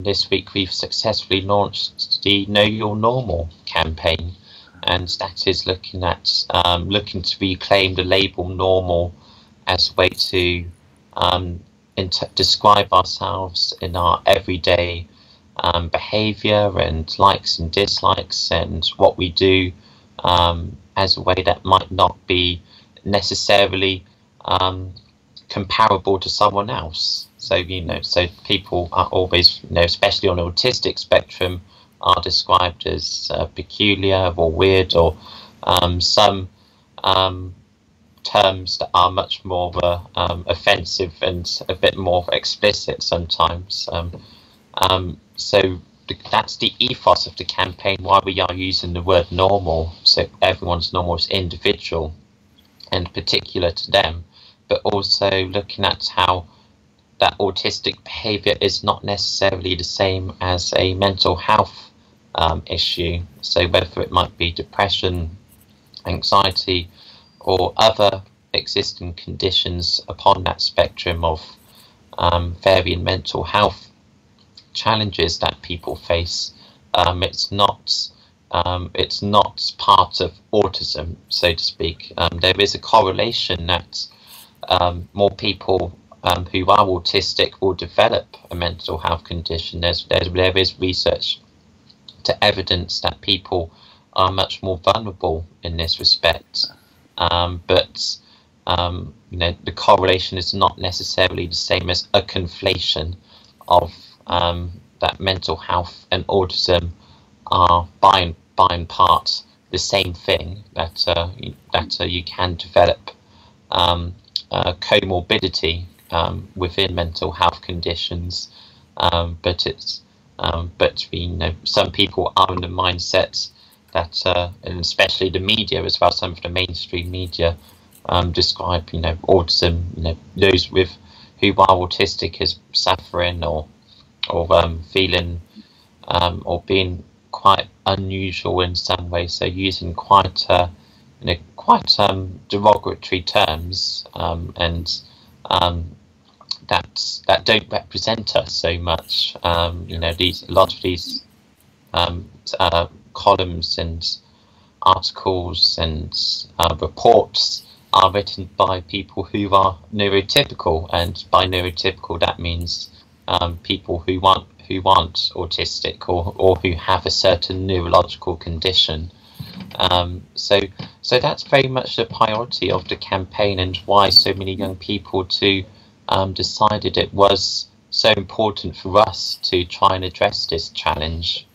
this week we've successfully launched the Know Your Normal campaign, and that is looking to reclaim the label normal as a way to describe ourselves in our everyday behaviour and likes and dislikes, and what we do as a way that might not be necessarily comparable to someone else. So so people are always, especially on the autistic spectrum, are described as peculiar or weird, or some terms that are much more offensive and a bit more explicit sometimes. So that's the ethos of the campaign, why we are using the word normal, so everyone's normal is individual and particular to them, but also looking at how that autistic behaviour is not necessarily the same as a mental health issue. So whether it might be depression, anxiety, or other existing conditions upon that spectrum of varying mental health challenges that people face, it's not part of autism, so to speak. There is a correlation that more people who are autistic will develop a mental health condition. There is research to evidence that people are much more vulnerable in this respect, but the correlation is not necessarily the same as a conflation of that mental health and autism are by and part the same thing, that you can develop comorbidity within mental health conditions, but some people are in the mindset that, and especially the media as well, some of the mainstream media describe autism, those who are autistic as suffering or feeling or being quite unusual in some way, so using quite derogatory terms, and that don't represent us so much. A lot of these columns and articles and reports are written by people who are neurotypical, and by neurotypical that means people who aren't autistic or who have a certain neurological condition. So that's very much the priority of the campaign, and why so many young people decided it was so important for us to try and address this challenge.